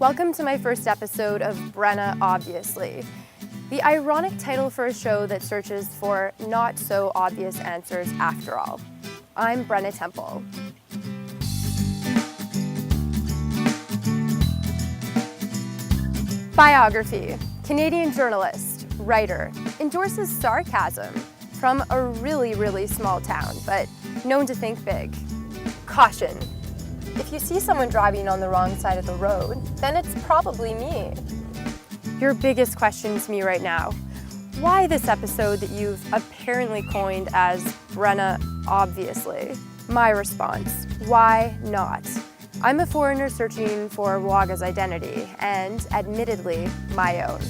Welcome to my first episode of Brenna, Obviously. The ironic title for a show that searches for not so obvious answers after all. I'm Brenna Temple. Biography. Canadian journalist, writer, endorses sarcasm from a really small town, but known to think big. Caution. If you see someone driving on the wrong side of the road, then it's probably me. Your biggest question to me right now, why this episode that you've apparently coined as Brenna, Obviously? My response, why not? I'm a foreigner searching for Waga's identity, and admittedly, my own.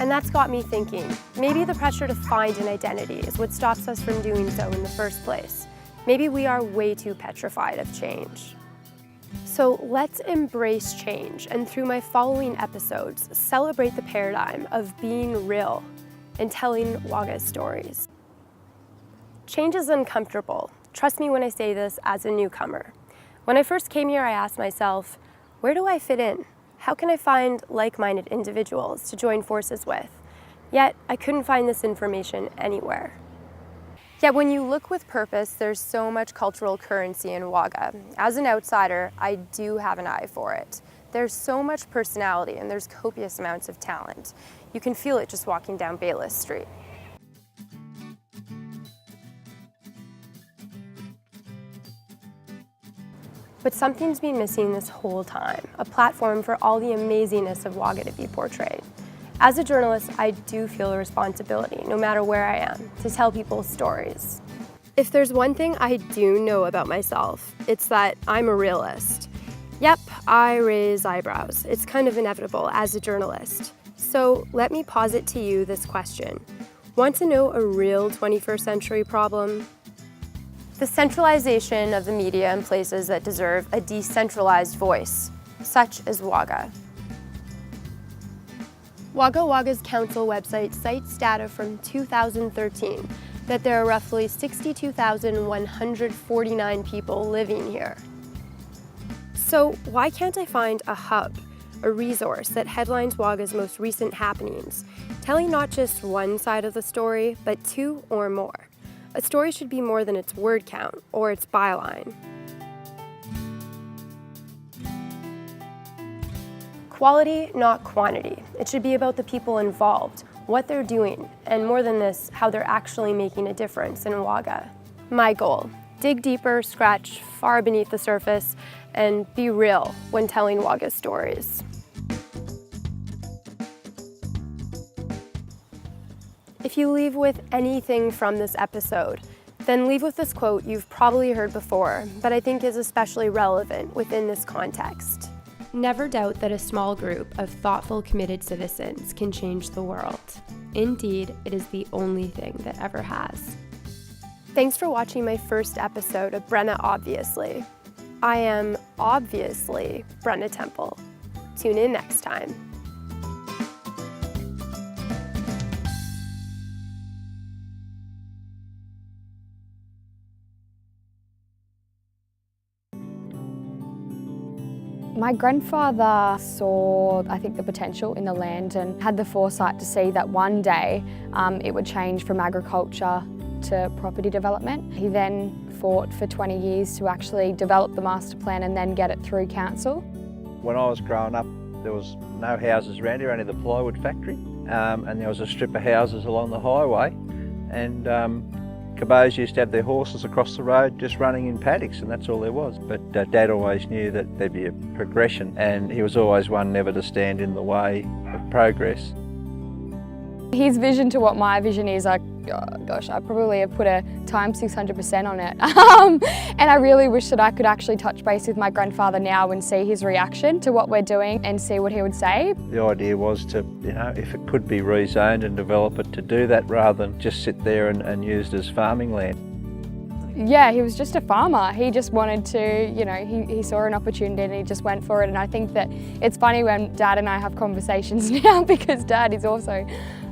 And that's got me thinking, maybe the pressure to find an identity is what stops us from doing so in the first place. Maybe we are way too petrified of change. So let's embrace change, and through my following episodes, celebrate the paradigm of being real and telling Waga's stories. Change is uncomfortable. Trust me when I say this as a newcomer. When I first came here, I asked myself, where do I fit in? How can I find like-minded individuals to join forces with? Yet, I couldn't find this information anywhere. Yet when you look with purpose, there's so much cultural currency in Waga. As an outsider, I do have an eye for it. There's so much personality and there's copious amounts of talent. You can feel it just walking down Bayless Street. But something's been missing this whole time, a platform for all the amazingness of Waga to be portrayed. As a journalist, I do feel a responsibility, no matter where I am, to tell people's stories. If there's one thing I do know about myself, it's that I'm a realist. Yep, I raise eyebrows. It's kind of inevitable as a journalist. So let me posit to you this question. Want to know a real 21st century problem? The centralization of the media in places that deserve a decentralized voice, such as Waga. Wagga Wagga's council website cites data from 2013 that there are roughly 62,149 people living here. So why can't I find a hub, a resource that headlines Waga's most recent happenings, telling not just one side of the story, but two or more? A story should be more than its word count or its byline. Quality, not quantity. It should be about the people involved, what they're doing, and more than this, how they're actually making a difference in Waga. My goal, dig deeper, scratch far beneath the surface, and be real when telling Waga's stories. If you leave with anything from this episode, then leave with this quote you've probably heard before, but I think is especially relevant within this context. Never doubt that a small group of thoughtful, committed citizens can change the world. Indeed, it is the only thing that ever has. Thanks for watching my first episode of Brenna, Obviously. I am obviously Brenna Temple. Tune in next time. My grandfather saw, I think, the potential in the land and had the foresight to see that one day it would change from agriculture to property development. He then fought for 20 years to actually develop the master plan and then get it through council. When I was growing up, there was no houses around here, only the plywood factory, and there was a strip of houses along the highway, and Cabos used to have their horses across the road just running in paddocks, and that's all there was. But Dad always knew that there'd be a progression, and he was always one never to stand in the way of progress. His vision to what my vision is, I probably have put a times 600% on it. And I really wish that I could actually touch base with my grandfather now and see his reaction to what we're doing and see what he would say. The idea was to, if it could be rezoned and develop it, to do that rather than just sit there and used as farming land. Yeah, he was just a farmer. He just wanted to, he saw an opportunity and he just went for it. And I think that it's funny when Dad and I have conversations now because Dad is also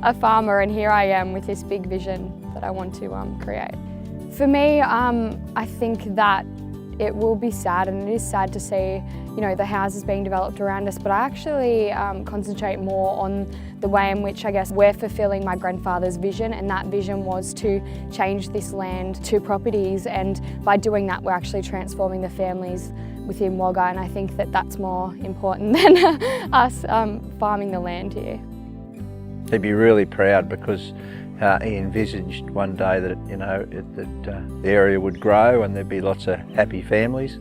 a farmer and here I am with this big vision that I want to create. For me, I think that it will be sad, and it is sad to see, you know, the houses being developed around us, but I actually concentrate more on the way in which I guess we're fulfilling my grandfather's vision, and that vision was to change this land to properties, and by doing that we're actually transforming the families within Wagga, and I think that that's more important than us farming the land here. He'd be really proud because he envisaged one day that, you know, that the area would grow and there'd be lots of happy families,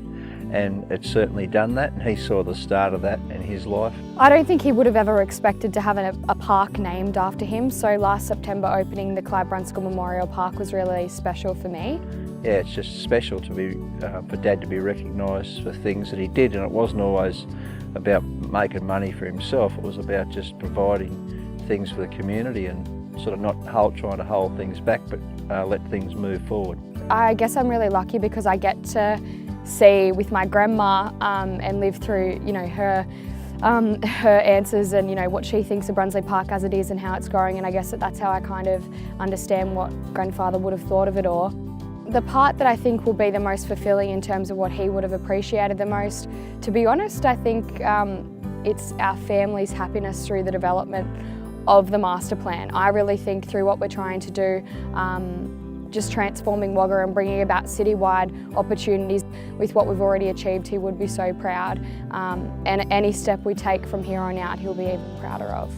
and it's certainly done that, and he saw the start of that in his life. I don't think he would have ever expected to have a park named after him, so last September opening the Clive Brunskill Memorial Park was really special for me. Yeah, it's just special to be for Dad to be recognised for things that he did, and it wasn't always about making money for himself, it was about just providing things for the community and sort of not trying to hold things back, but let things move forward. I guess I'm really lucky because I get to see with my grandma and live through, you know, her answers and, you know, what she thinks of Brunsley Park as it is and how it's growing, and I guess that's how I kind of understand what grandfather would have thought of it all. The part that I think will be the most fulfilling in terms of what he would have appreciated the most, to be honest, I think it's our family's happiness through the development of the master plan. I really think through what we're trying to do, just transforming Wagga and bringing about citywide opportunities with what we've already achieved, he would be so proud. And any step we take from here on out, he'll be even prouder of.